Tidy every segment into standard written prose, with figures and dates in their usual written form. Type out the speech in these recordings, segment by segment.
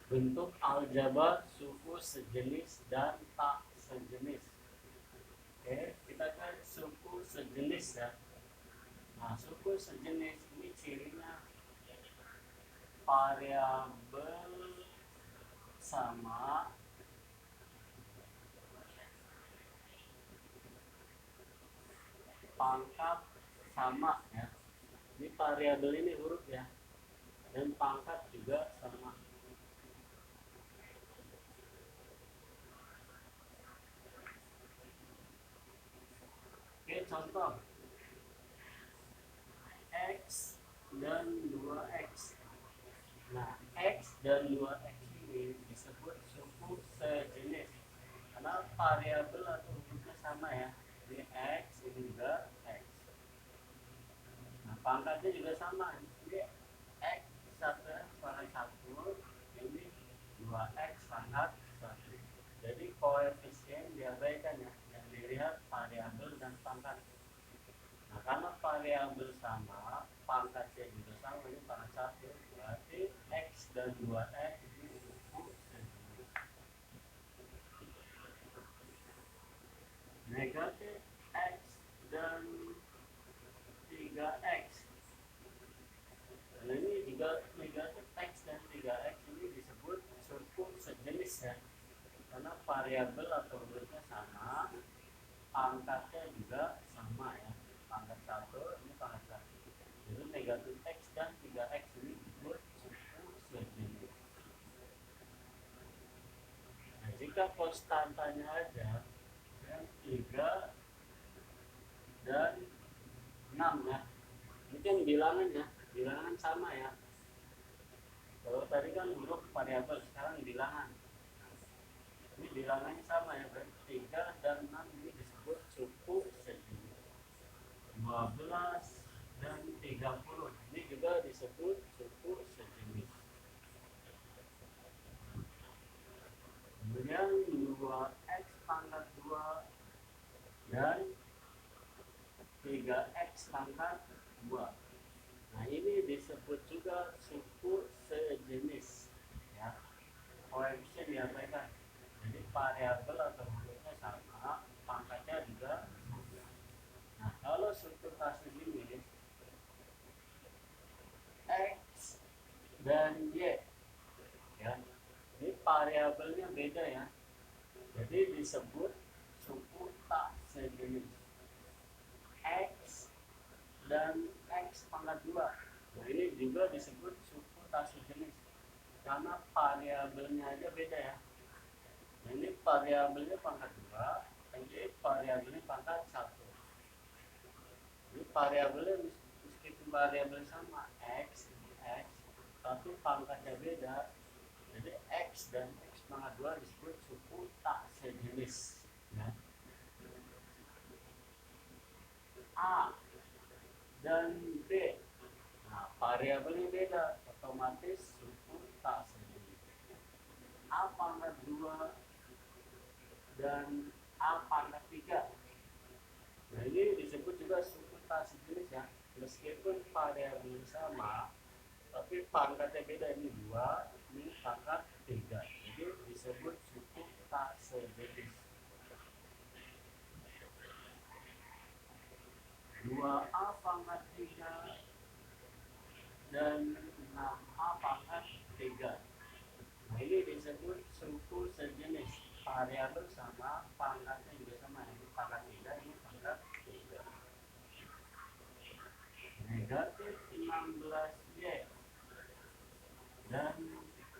Bentuk aljabar suku sejenis dan tak sejenis. Oke, kita kan suku sejenis ya. Nah, suku sejenis ini cirinya variabel sama, pangkat sama ya. Ini variabel ini huruf ya, dan pangkat juga sama. Oke, contoh x dan 2x. Nah, x dan 2x ini disebut suku sejenis karena variabel atau hurufnya sama ya. Ini x, ini juga x. Nah, pangkatnya juga sama. Ini x satu pangkat satu, ini 2x pangkat satu. Jadi koefisien diabaikan ya, yang dilihat variabel dan pangkat. Nah, karena variabel sama, pangkatnya juga sama, ini pangkat satu, berarti x dan 2x ini suku sejenis. Negatif x dan 3x. Nah, ini juga negatif x dan 3x ini disebut suku sejenis ya, karena variabel atau hurufnya sama, pangkatnya juga sama ya, pangkat satu ini pangkat satu. Jadi negatif x dan 3x ini disebut suku sejenis. Nah, jika konstantanya aja ya, 3 dan 6 ya, ini kan bilangan ya, bilangan sama ya. Kalau tadi kan huruf variabel, sekarang bilangan. Ini bilangannya sama ya, berarti 3 dan 6 ini disebut suku sejenis. 12 dan 30 ini juga disebut suku sejenis. Kemudian 2x pangkat 2 dan 3x pangkat 2. Nah, ini disebut juga suku sejenis ya. Koefisien diabaikan. Jadi variabel atau hurufnya sama, pangkatnya juga sama. Nah, kalau suku tak sejenis, x dan y ya, ini variabelnya beda ya, jadi disebut suku tak sejenis. X dan x pangkat 2, nah ini juga disebut suku tak sejenis karena variabelnya aja beda ya. Nah, ini variabelnya pangkat 2, ini variabelnya pangkat 1. Jadi variabelnya meskipun variabel sama x ini x, tapi pangkatnya beda. Jadi x dan x pangkat 2 disebut suku tak sejenis ya. A dan B, nah variabelnya beda, otomatis suku tak sejenis. A pangkat 2 dan A pangkat 3, nah ini disebut juga suku tak sejenis ya, meskipun variabel sama tapi pangkatnya beda, ini 2, ini pangkat 3, jadi disebut suku tak sejenis. 2A pangkat 3 dan 6A pangkat 3, nah ini disebut suku sejenis, variabel sama, pangkatnya juga sama, ini pangkat 3, ini pangkat 3. Negatif 16Y dan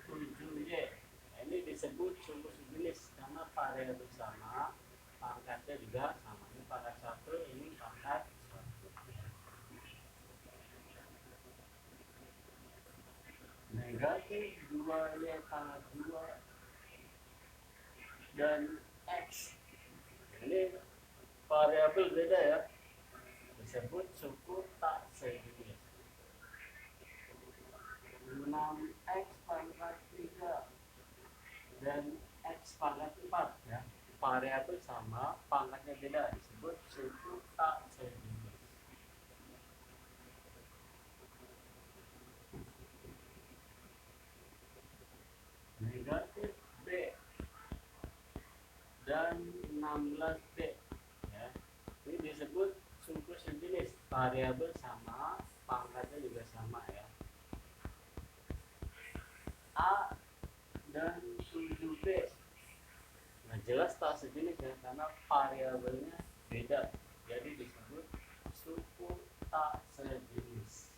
7Y, ini disebut suku sejenis karena variabel sama, pangkatnya juga sama, ini pangkat 1, ini pangkat 1. Negatif 2Y pangkat 2 dan X, ini variabel beda ya, disebut suku tak sejenis. 6x pangkat 3 dan x pangkat 4 ya, variabel sama, pangkatnya beda, disebut suku tak sejenis. sama ya. A dan 7B. Nah, jelas tak sejenis ya, karena variabelnya beda, jadi disebut suku tak sejenis.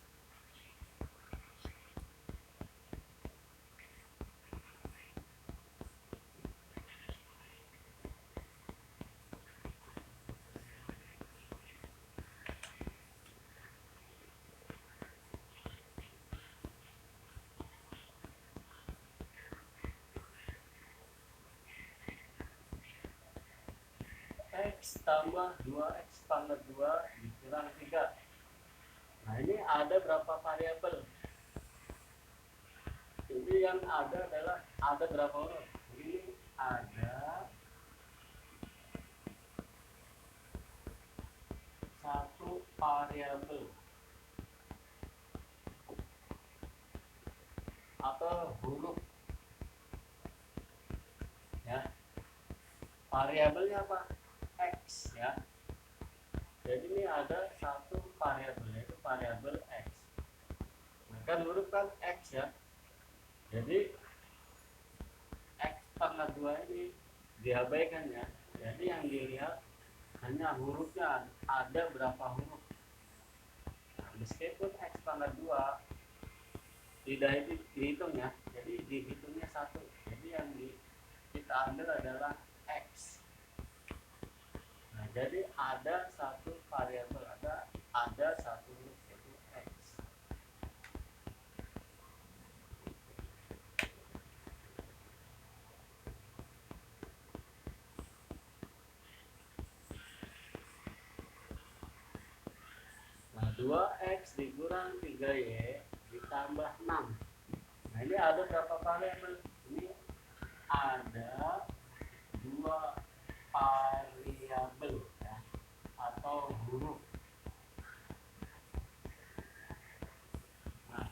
X tambah 2X pangkat 2 dikurang 3. Nah, ini ada berapa variabel? Ini yang ada adalah ada berapa huruf? Ini ada satu variabel atau huruf ya. Variabelnya apa? X ya. Jadi ini ada satu variabel, yaitu variabel X. Nah, kan huruf kan X ya. Jadi X pangkat 2 ini diabaikan ya. Jadi yang dilihat hanya hurufnya, ada berapa huruf. Nah, meskipun X pangkat 2 tidak dihitung ya, jadi dihitungnya satu. Jadi yang kita ambil adalah X. Nah, jadi ada satu variabel, ada satu huruf, yaitu X. Nah, 2X dikurang 3Y ditambah 6. Nah, ini ada berapa variabel? Ini ada 2 variabel ya, atau huruf. Nah,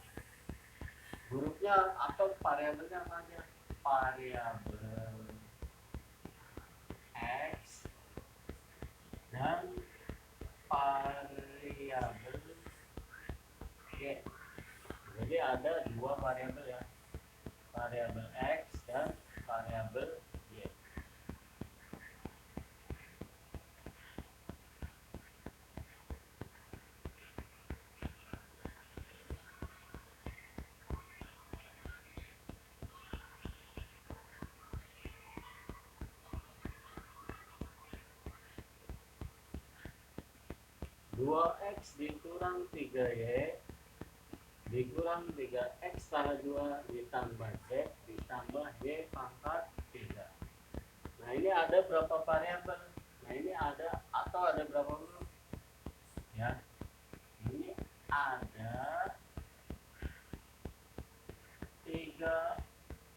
hurufnya atau variabelnya apa aja? Variabel X dan variabel Y. Jadi ada dua variabel ya, variabel X dan variabel Y. Dua X dikurang 3Y dikurang 3X pangkat 2 ditambah Z ditambah Y pangkat 3. Nah, ini ada berapa variabel? Nah, ini ada atau ada berapa huruf? Ya, ini ada 3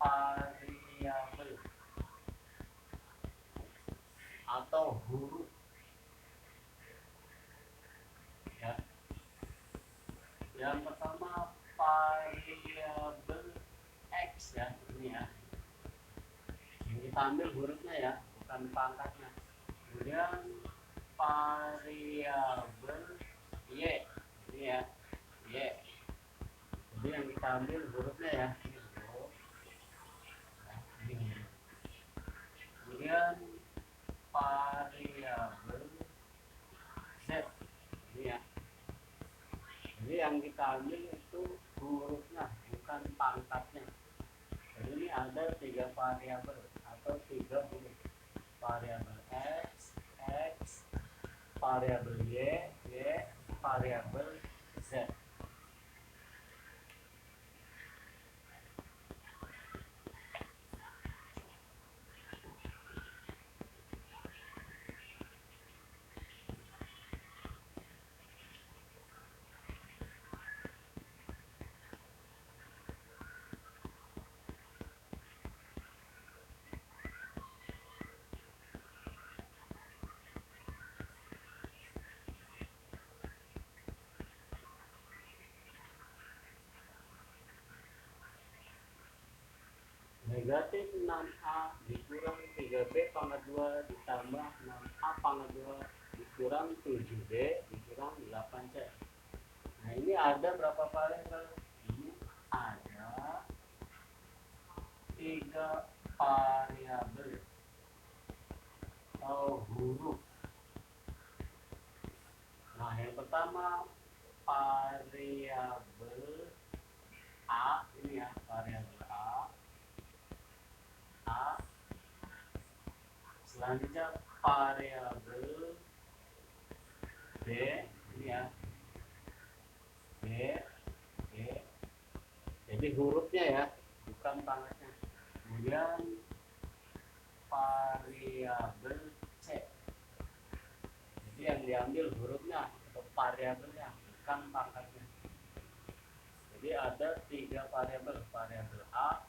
variabel atau huruf ya. Yang pertama variabel X ya, ini ya. Yang kita ambil hurufnya ya, bukan pangkatnya. Kemudian variabel Y, ini ya, Y. Jadi yang kita ambil hurufnya ya, ini huruf. Nah, ini huruf. Kemudian variabel Z, ini ya. Jadi yang kita ambil itu hurufnya, bukan pangkatnya. Jadi ini ada 3 variabel atau 3 huruf. Variabel X, variabel Y, variabel Z. Negatif 6A dikurang 3B pangkat 2 ditambah 6A pangkat 2 dikurang 7B dikurang 8C. Nah, ini ada berapa variabel? tiga variabel atau huruf. Nah, yang pertama variabel A, ini ya, variabel A. Selanjutnya variabel B, ini ya, B. Jadi hurufnya ya, bukan pangkatnya. Kemudian variabel C. Jadi yang diambil hurufnya atau variabelnya, bukan pangkatnya. Jadi ada tiga variabel A,